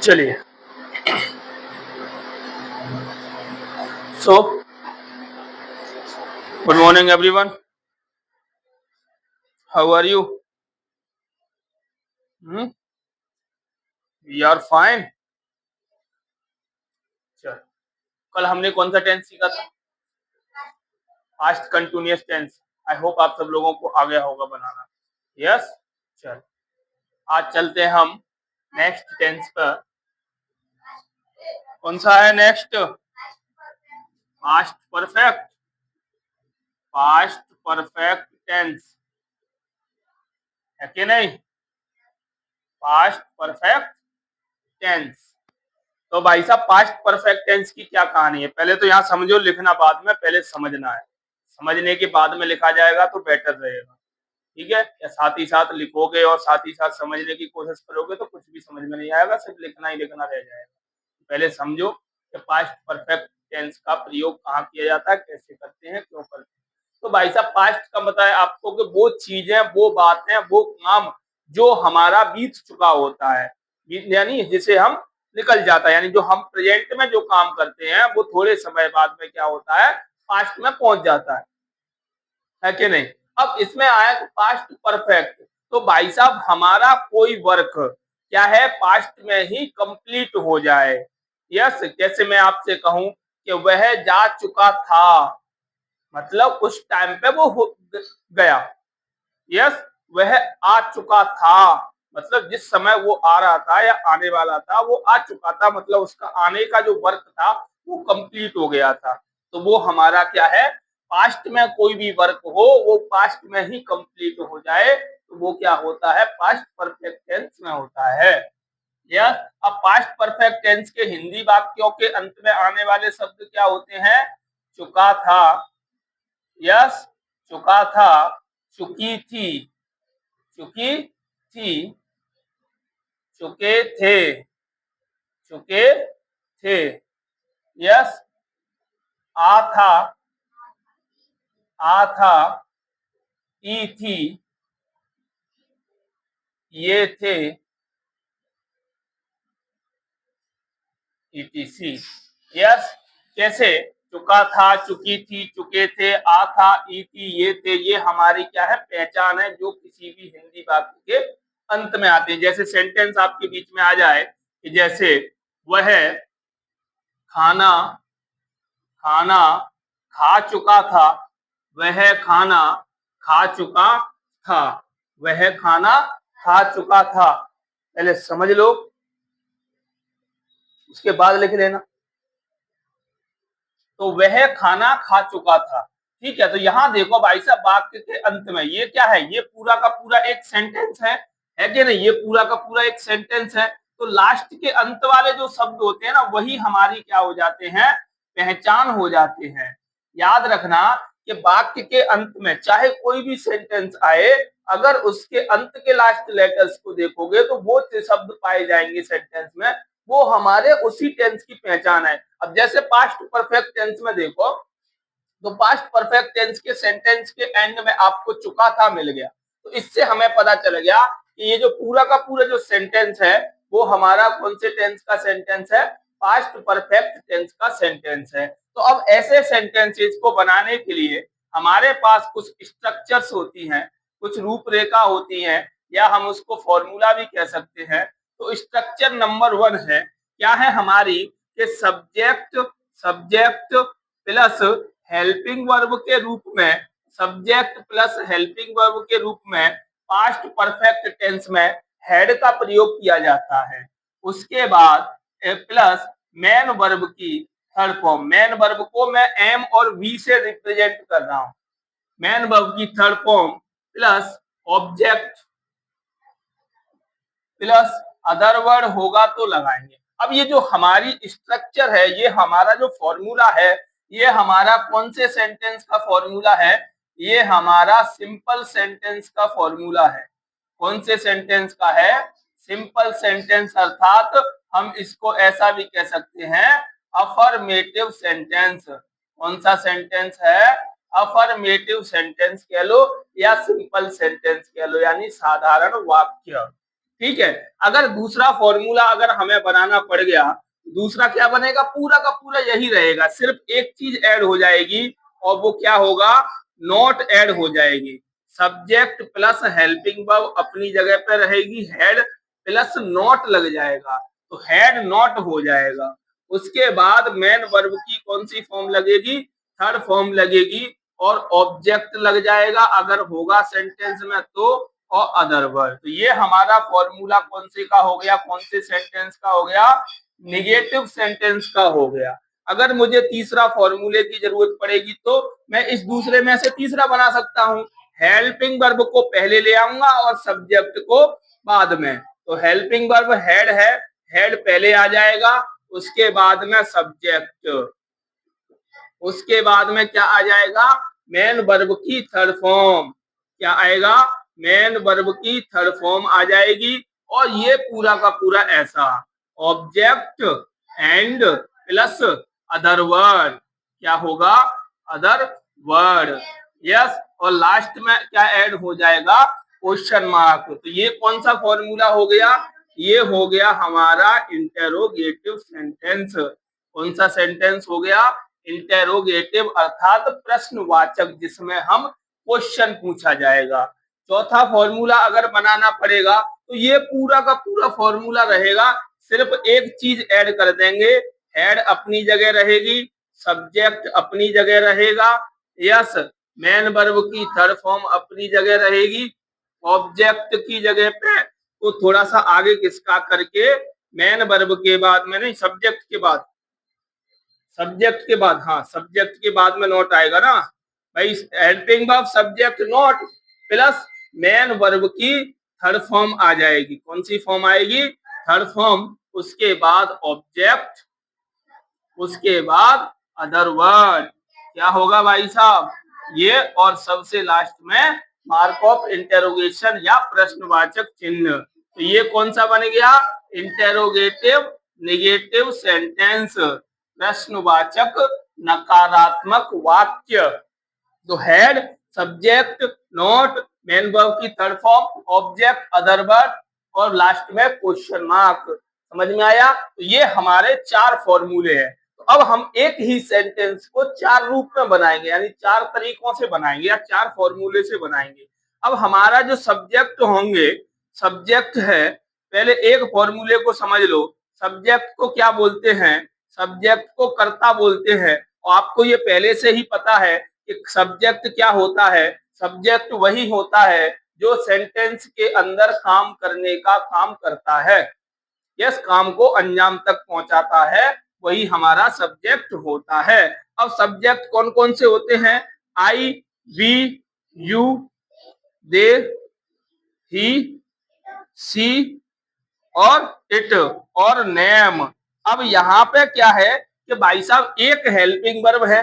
चलिए, so good morning everyone, how are you? We are fine. चल, कल हमने कौन सा टेंस सीखा था? Past continuous tense. I hope आप सब लोगों को आ गया होगा बनाना। यस, चल आज चलते हैं हम नेक्स्ट टेंस पर। कौन सा है next? Past perfect. Past perfect tense है कि नहीं? Past perfect tense. तो भाई साहब, पास्ट परफेक्ट टेंस की क्या कहानी है? पहले तो यहाँ समझो, लिखना बाद में, पहले समझना है। समझने के बाद में लिखा जाएगा तो बेटर रहेगा, ठीक है? या साथ ही साथ लिखोगे और साथ ही साथ समझने की कोशिश करोगे तो कुछ भी समझ में नहीं आएगा, सिर्फ लिखना ही लिखना रह जाएगा। पहले समझो कि पास्ट परफेक्ट टेंस का प्रयोग कहाँ किया जाता है, कैसे करते हैं, क्यों करते हैं। तो भाई साहब, पास्ट का बताया आपको कि वो चीजें, वो बातें, वो काम जो हमारा बीत चुका होता है, यानी जिसे हम निकल जाता है, यानी जो हम प्रेजेंट में जो काम करते हैं वो थोड़े समय बाद में क्या होता है, पास्ट में पहुंच जाता है कि नहीं? अब इसमें आया पास्ट परफेक्ट। तो भाई साहब, हमारा कोई वर्क क्या है, पास्ट में ही कंप्लीट हो जाए। यस, जैसे मैं आपसे कहूं कि वह जा चुका था, मतलब उस टाइम पे वो गया। यस, वह आ चुका था, मतलब जिस समय वो आ रहा था या आने वाला था वो आ चुका था, मतलब उसका आने का जो वर्क था वो कंप्लीट हो गया था। तो वो हमारा क्या है, पास्ट में कोई भी वर्क हो वो पास्ट में ही कंप्लीट हो जाए तो वो क्या होता है, पास्ट परफेक्ट टेंस में होता है। यस, अब पास्ट परफेक्ट टेंस के हिंदी वाक्यों के अंत में आने वाले शब्द क्या होते हैं? चुका था, यस, चुका था, चुकी थी, चुकी थी, चुके थे, चुके थे, यस, आ था, आ था, ई थी, ये थे, ईटीसी। यस, कैसे? चुका था, चुकी थी, चुके थे, आ था, ई थी, ये थे, ये हमारी क्या है, पहचान है, जो किसी भी हिंदी वाक्य के अंत में आते हैं। जैसे सेंटेंस आपके बीच में आ जाए कि जैसे वह खाना खाना खा चुका था, वह खाना खा चुका था, वह खाना खा चुका था। पहले समझ लो, उसके बाद लिख लेना। तो वह खाना खा चुका था, ठीक है? तो यहाँ देखो भाई साहब, वाक्य के अंत में ये क्या है, ये पूरा का पूरा एक सेंटेंस है कि नहीं? ये पूरा का पूरा एक सेंटेंस है। तो लास्ट के अंत वाले जो शब्द होते हैं ना, वही हमारी क्या हो जाते हैं, पहचान हो जाते हैं। याद रखना कि वाक्य के अंत में चाहे कोई भी सेंटेंस आए, अगर उसके अंत के लास्ट लेटर्स को देखोगे तो वो शब्द पाए जाएंगे सेंटेंस में, वो हमारे उसी टेंस की पहचान है। अब जैसे पास्ट परफेक्ट टेंस में देखो, तो पास्ट परफेक्ट टेंस के सेंटेंस के एंड में आपको चुका था मिल गया, तो इससे हमें पता चल गया कि ये जो पूरा का पूरा जो सेंटेंस है वो हमारा कौन से टेंस का सेंटेंस है, पास्ट परफेक्ट टेंस का सेंटेंस है। तो अब ऐसे सेंटेंसेस को बनाने के लिए हमारे पास कुछ स्ट्रक्चर्स होती हैं, कुछ रूपरेखा होती हैं, या हम उसको फॉर्मूला भी कह सकते हैं। तो स्ट्रक्चर नंबर 1 है, क्या है हमारी, कि subject subject plus helping verb के रूप में, सब्जेक्ट प्लस हेल्पिंग वर्ब के रूप में पास्ट परफेक्ट टेंस में हेड का प्रयोग किया जाता है। उसके बाद प्लस मेन वर्ब की थर्ड फॉर्म, मेन वर्ब को मैं एम और वी से रिप्रेजेंट कर रहा हूं, मेन वर्ब की third form plus object plus other word होगा तो लगाएंगे। अब ये जो हमारी स्ट्रक्चर है, ये हमारा जो फॉर्मूला है, ये हमारा कौन से सेंटेंस का फॉर्मूला है, ये हमारा सिंपल सेंटेंस का फॉर्मूला है। कौन से सेंटेंस का है? सिंपल सेंटेंस, अर्थात हम इसको ऐसा भी कह सकते हैं, अफर्मेटिव सेंटेंस। कौन सा सेंटेंस है? अफर्मेटिव सेंटेंस कह लो या सिंपल सेंटेंस कह लो, यानी साधारण वाक्य। ठीक है। अगर दूसरा फॉर्मूला अगर हमें बनाना पड़ गया, दूसरा क्या बनेगा, पूरा का पूरा यही रहेगा, सिर्फ एक चीज ऐड हो जाएगी और वो क्या होगा, नॉट ऐड हो जाएगी। सब्जेक्ट प्लस हेल्पिंग वर्ब अपनी जगह पे रहेगी, हेड प्लस नॉट लग जाएगा तो हेड नॉट हो जाएगा। उसके बाद मेन वर्ब की कौन सी फॉर्म लगेगी, थर्ड फॉर्म लगेगी और ऑब्जेक्ट लग जाएगा अगर होगा सेंटेंस में तो, और अदर वर्ब। तो ये हमारा फॉर्मूला कौन से का हो गया, कौन से सेंटेंस का हो गया, निगेटिव सेंटेंस का हो गया। अगर मुझे तीसरा फॉर्मूले की जरूरत पड़ेगी तो मैं इस दूसरे में से तीसरा बना सकता हूं, हेल्पिंग वर्ब को पहले ले आऊंगा और सब्जेक्ट को बाद में। तो हेल्पिंग वर्ब हेड है, हेड पहले आ जाएगा, उसके बाद में सब्जेक्ट, उसके बाद में क्या आ जाएगा, मेन वर्ब की थर्ड फॉर्म, क्या आएगा, मेन वर्ब की थर्ड फॉर्म आ जाएगी। और ये पूरा का पूरा ऐसा object and plus other word, क्या होगा, अदर वर्ड, यस। और लास्ट में क्या ऐड हो जाएगा, क्वेश्चन मार्क। तो ये कौन सा फॉर्मूला हो गया, ये हो गया हमारा इंटेरोगेटिव सेंटेंस। कौन सा सेंटेंस हो गया, इंटेरोगेटिव अर्थात प्रश्नवाचक, जिसमें हम क्वेश्चन पूछा जाएगा। चौथा फॉर्मूला अगर बनाना पड़ेगा तो ये पूरा का पूरा फॉर्मूला रहेगा, सिर्फ एक चीज ऐड कर देंगे, हेड अपनी जगह रहेगी, सब्जेक्ट अपनी जगह रहेगा, यस, मेन वर्ब की थर्ड फॉर्म अपनी जगह रहेगी, ऑब्जेक्ट की जगह पे तो थोड़ा सा आगे किसका करके, मेन वर्ब के बाद में नहीं, सब्जेक्ट के बाद, सब्जेक्ट के बाद, हाँ सब्जेक्ट के बाद में नोट आएगा ना भाई, helping verb subject note plus main verb की थर्ड फॉर्म आ जाएगी। कौन सी फॉर्म आएगी, थर्ड फॉर्म, उसके बाद ऑब्जेक्ट, उसके बाद अदर वर्ड, क्या होगा भाई साहब ये, और सबसे लास्ट में मार्क ऑफ इंटेरोगेशन या प्रश्नवाचक चिन्ह। तो ये कौन सा बन गया, इंटेरोगेटिव नेगेटिव सेंटेंस, प्रश्नवाचक नकारात्मक वाक्य। तो had, subject, not, main verb की third form, object, other word और लास्ट में क्वेश्चन मार्क। समझ में आया, तो ये हमारे चार फॉर्मूले हैं। तो अब हम एक ही सेंटेंस को चार रूप में बनाएंगे, यानी चार तरीकों से बनाएंगे या चार फॉर्मूले से बनाएंगे। अब हमारा जो सब्जेक्ट होंगे, सब्जेक्ट है, पहले एक फॉर्मूले को समझ लो, सब्जेक्ट को क्या बोलते हैं, सब्जेक्ट को कर्ता बोलते हैं। और आपको ये पहले से ही पता है कि सब्जेक्ट क्या होता है, सब्जेक्ट वही होता है जो सेंटेंस के अंदर काम करने का काम करता है, यस, काम को अंजाम तक पहुंचाता है, वही हमारा सब्जेक्ट होता है। अब सब्जेक्ट कौन कौन से होते हैं, आई, वी, यू, दे, ही, सी और इट और नेम। अब यहाँ पे क्या है कि भाई साहब एक हेल्पिंग वर्ब है,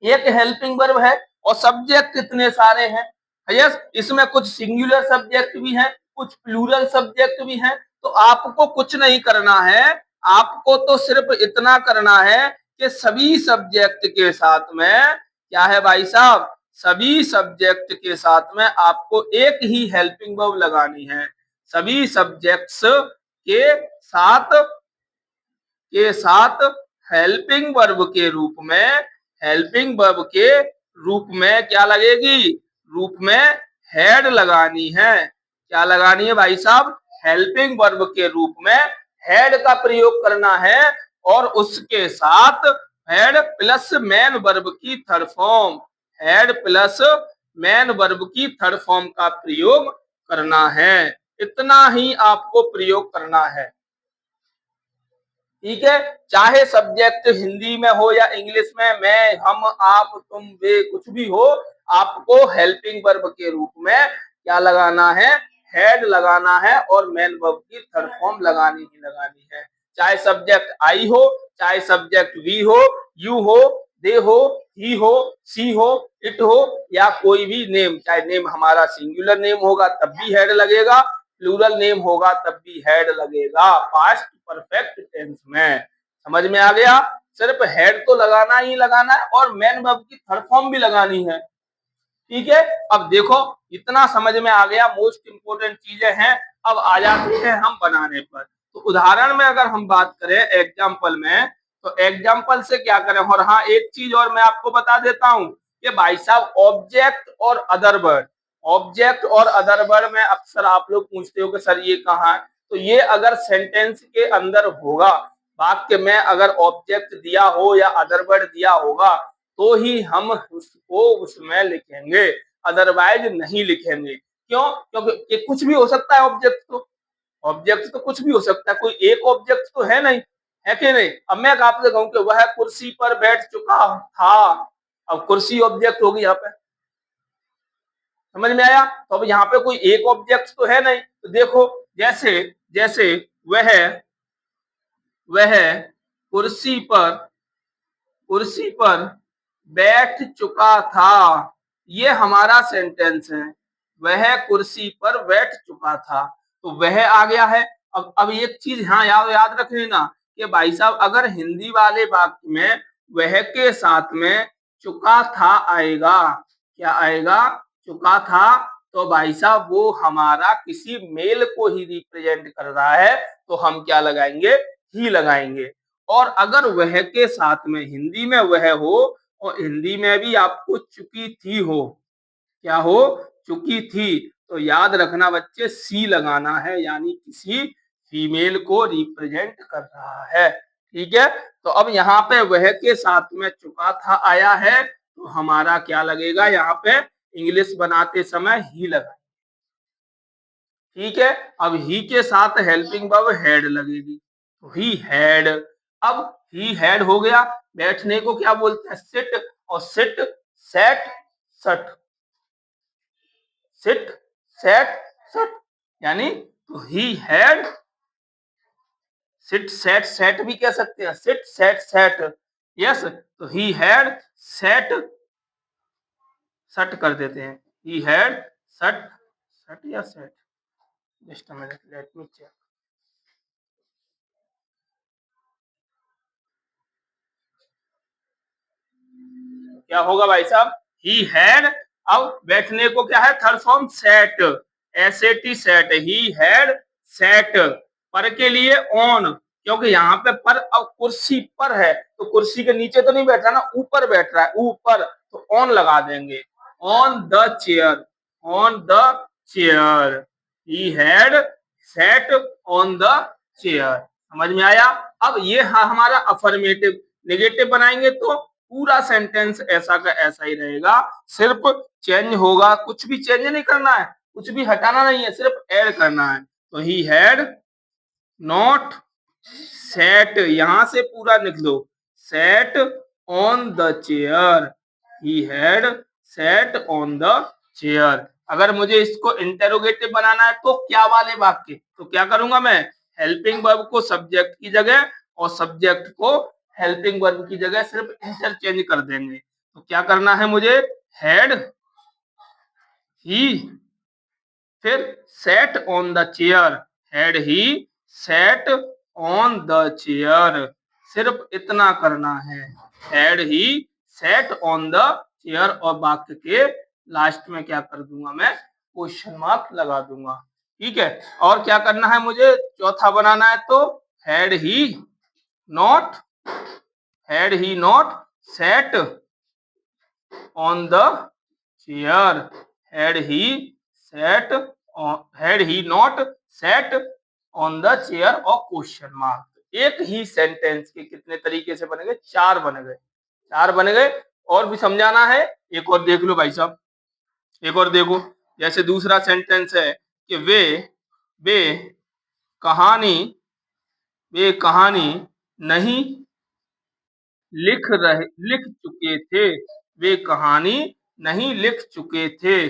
एक हेल्पिंग वर्ब है और सब्जेक्ट कितने सारे हैं, यस, इसमें कुछ सिंगुलर सब्जेक्ट भी हैं, कुछ प्लूरल सब्जेक्ट भी हैं। तो आपको कुछ नहीं करना है, आपको तो सिर्फ इतना करना है कि सभी सब्जेक्ट के साथ में क्या है भाई साहब, सभी सब्जेक्ट के साथ में आपको एक ही हेल्पिंग वर्ब लगानी है। सभी सब्जेक्ट्स के साथ हेल्पिंग वर्ब के रूप में, हेल्पिंग वर्ब के रूप में क्या लगेगी, रूप में हेड लगानी है। क्या लगानी है भाई साहब, हेल्पिंग वर्ब के रूप में हेड का प्रयोग करना है और उसके साथ हेड प्लस मेन वर्ब की third form, head plus main verb की थर्ड फॉर्म का प्रयोग करना है। इतना ही आपको प्रयोग करना है, ठीक है। चाहे सब्जेक्ट हिंदी में हो या इंग्लिश में, मैं, हम, आप, तुम, वे, कुछ भी हो, आपको हेल्पिंग वर्ब के रूप में क्या लगाना है, हेड लगाना है और मेन वर्ब की थर्ड फॉर्म लगानी ही लगानी है। चाहे सब्जेक्ट आई हो, चाहे सब्जेक्ट वी हो, यू हो, दे हो, ही हो, सी हो, इट हो या कोई भी नेम, चाहे नेम हमारा सिंगुलर नेम होगा तब भी हेड लगेगा, प्लूरल नेम होगा तब भी हेड लगेगा पास्ट परफेक्ट टेंस में। समझ में आ गया, सिर्फ हेड तो लगाना ही लगाना है और मेन वर्ब की थर्ड फॉर्म भी लगानी है, ठीक है। अब देखो इतना समझ में आ गया, मोस्ट इंपोर्टेंट चीजें हैं। अब आ जाते हैं हम बनाने पर। तो उदाहरण में अगर हम बात करें एग्जाम्पल में, तो एग्जाम्पल से क्या करें। और हाँ, एक चीज और मैं आपको बता देता हूँ कि भाई साहब ऑब्जेक्ट और अदर वर्ड, ऑब्जेक्ट और अदर वर्ड में अक्सर आप लोग पूछते हो कि सर ये कहाँ है। तो ये अगर सेंटेंस के अंदर होगा, वाक्य में अगर ऑब्जेक्ट दिया हो या अदर वर्ड दिया होगा तो ही हम उसको उसमें लिखेंगे, अदरवाइज नहीं लिखेंगे। क्यों? क्योंकि ये कुछ भी हो सकता है ऑब्जेक्ट, तो ऑब्जेक्ट तो कुछ भी हो सकता है, कोई एक ऑब्जेक्ट तो है नहीं, है कि नहीं। अब मैं आपसे कहूं कि वह कुर्सी पर बैठ चुका था, अब कुर्सी ऑब्जेक्ट होगी यहाँ पे, समझ में आया। तो अब यहाँ पे कोई एक ऑब्जेक्ट तो है नहीं। तो देखो, जैसे जैसे वह वह कुर्सी पर बैठ चुका था, ये हमारा सेंटेंस है। वह कुर्सी पर बैठ चुका था, तो वह आ गया है। अब एक चीज हाँ याद याद रख लेना कि भाई साहब अगर हिंदी वाले वाक्य में वह के साथ में चुका था आएगा, क्या आएगा? चुका था। तो भाई साहब वो हमारा किसी मेल को ही रिप्रेजेंट कर रहा है, तो हम क्या लगाएंगे? ही लगाएंगे। और अगर वह के साथ में हिंदी में वह हो और हिंदी में भी आपको चुकी थी हो, क्या हो? चुकी थी, तो याद रखना बच्चे सी लगाना है, यानी किसी फीमेल को रिप्रेजेंट कर रहा है। ठीक है। तो अब यहाँ पे वह के साथ में चुका था आया है, तो हमारा क्या लगेगा? यहाँ पे इंग्लिश बनाते समय ही लगा। ठीक है। अब ही के साथ हेल्पिंग वर्ब हैड लगेगी, तो ही हैड। अब ही हैड हो गया। बैठने को क्या बोलते हैं? सिट। और sit, set, sat, sit, set, sat, यानी तो ही हैड सिट सेट, सेट भी कह सकते हैं, सिट सेट सेट। यस, तो ही हैड सेट, सट कर देते हैं, ही हैड सट, सट या set. Just a minute, let me check. क्या होगा भाई साहब? He had. अब बैठने को क्या है? Third form set, S A T, set. He had set. पर के लिए ऑन, क्योंकि यहाँ पे पर अब कुर्सी पर है, तो कुर्सी के नीचे तो नहीं बैठ रहा ना, ऊपर बैठ रहा है, ऊपर, तो ऑन लगा देंगे। On the chair, on the chair, he had set on the chair. समझ में आया। अब ये हमारा अफर्मेटिव। नेगेटिव बनाएंगे तो पूरा सेंटेंस ऐसा का ऐसा ही रहेगा, सिर्फ चेंज होगा, कुछ भी चेंज नहीं करना है, कुछ भी हटाना नहीं है, सिर्फ ऐड करना है। तो ही हैड नॉट सेट, यहां से पूरा लिख लो, set on the chair, he had set on the chair. अगर मुझे इसको इंटेरोगेटिव बनाना है तो क्या वाले वाक्य, तो क्या करूंगा मैं? हेल्पिंग वर्ब को सब्जेक्ट की जगह और सब्जेक्ट को हेल्पिंग वर्ब की जगह सिर्फ इंटरचेंज कर देंगे। तो क्या करना है मुझे? हैड ही, फिर set on the chair, had he set on the chair, सिर्फ इतना करना है, had he set on the chair. और वाक्य के लास्ट में क्या कर दूंगा मैं? क्वेश्चन मार्क लगा दूंगा। ठीक है। और क्या करना है मुझे? चौथा बनाना है, तो had he not, had he not set on the chair, had he sat on, had he not sat on the chair और क्वेश्चन मार्क। एक ही सेंटेंस के कितने तरीके से बन गए? चार बन गए, चार बन गए। और भी समझाना है? एक और देख लो भाई साहब, एक और देखो। जैसे दूसरा सेंटेंस है कि वे कहानी वे कहानी नहीं लिख चुके थे, वे कहानी नहीं लिख चुके थे,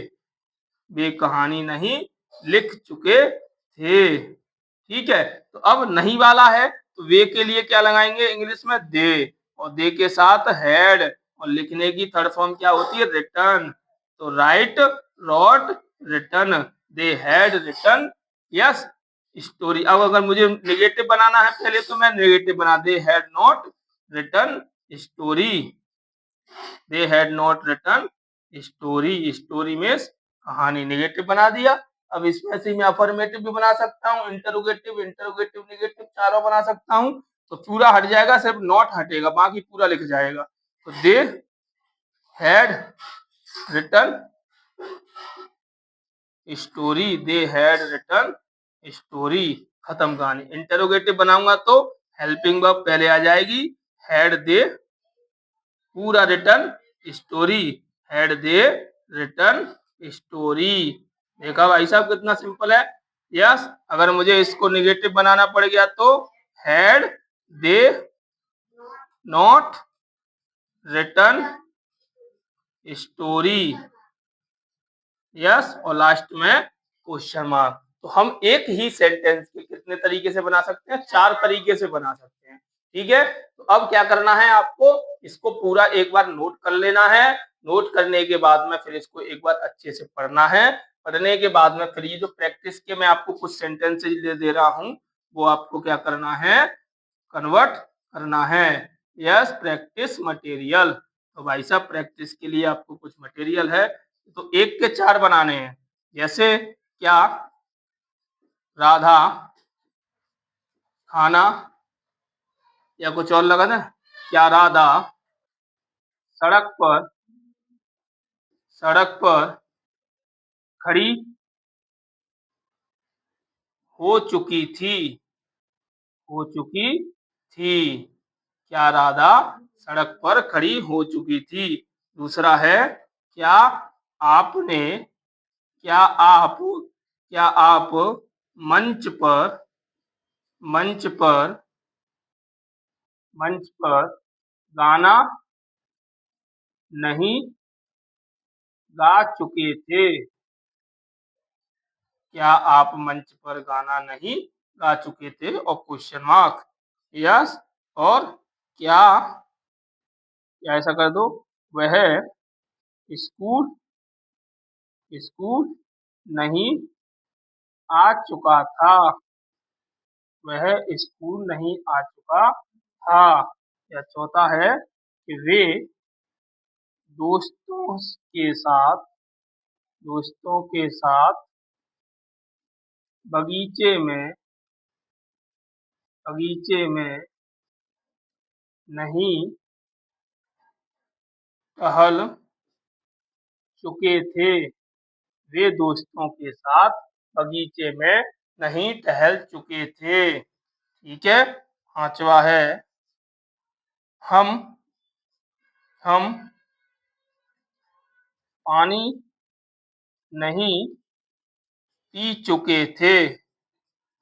वे कहानी नहीं लिख चुके थे। ठीक है। तो अब नहीं वाला है, तो वे के लिए क्या लगाएंगे? इंग्लिश में दे, और दे के साथ हैड, और लिखने की थर्ड फॉर्म क्या होती है? रिटर्न। तो write, wrote, written, they had written yes story. अब अगर मुझे नेगेटिव बनाना है पहले, तो मैं नेगेटिव बना, they had not return story, they had not return story, story में कहानी, नेगेटिव बना दिया। अब इसमें से मैं अफर्मेटिव भी बना सकता हूँ, इंटरोगेटिव, नेगेटिव चारों बना सकता हूँ। तो पूरा हट जाएगा, सिर्फ नॉट हटेगा, बाकी पूरा लिख जाएगा। तो they had written story, they had written story, खत्म कहानी। इंटरोगेटिव बनाऊंगा तो हेल्पिंग वर्ब पहले आ जाएगी, हैड दे पूरा written story, had they written story. देखा भाई साहब कितना सिंपल है। यस, अगर मुझे इसको निगेटिव बनाना पड़ गया तो had they not written story, yes, और लास्ट में क्वेश्चन मार्क। तो हम एक ही सेंटेंस के कितने तरीके से बना सकते हैं? 4 तरीके से बना सकते हैं। ठीक है, तो अब क्या करना है आपको, इसको पूरा एक बार नोट कर लेना है। नोट करने के बाद में फिर इसको एक बार अच्छे से पढ़ना है। पढ़ने के बाद में फिर ये जो प्रैक्टिस के मैं आपको कुछ सेंटेंसेज दे रहा हूँ, वो आपको क्या करना है, कन्वर्ट करना है। Yes, practice material. तो भाई साहब प्रैक्टिस के लिए आपको कुछ मटेरियल है, तो 1 के 4 बनाने हैं। जैसे क्या राधा खाना, या कुछ और लगा था, क्या राधा सड़क पर खड़ी हो चुकी थी, हो चुकी थी, क्या राधा सड़क पर खड़ी हो चुकी थी। दूसरा है, क्या आपने क्या आप मंच पर मंच पर मंच पर गाना नहीं गा चुके थे, क्या आप मंच पर गाना नहीं गा चुके थे, और क्वेश्चन मार्क। यस, और क्या, ऐसा कर दो, वह स्कूल स्कूल नहीं आ चुका था, वह स्कूल नहीं आ चुका था। या चौथा है कि वे दोस्तों के साथ दोस्तों के साथ बगीचे में बगीचे में नहीं टहल चुके थे, वे दोस्तों के साथ बगीचे में नहीं टहल चुके थे। ठीक है, पांचवा है, हम हम पानी नहीं पी चुके थे,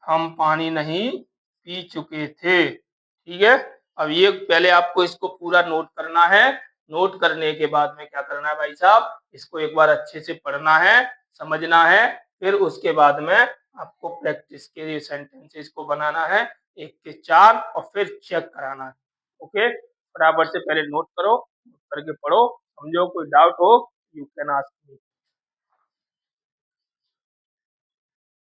हम पानी नहीं पी चुके थे। ठीक है, अब ये पहले आपको इसको पूरा नोट करना है। नोट करने के बाद में क्या करना है भाई साहब, इसको एक बार अच्छे से पढ़ना है, समझना है। फिर उसके बाद में आपको प्रैक्टिस के लिए सेंटेंसेस को बनाना है 1 के 4, और फिर चेक कराना है। ओके, बराबर से पहले नोट करो, नोट करके पढ़ो, समझो, कोई डाउट हो यू कैन आस्क मी।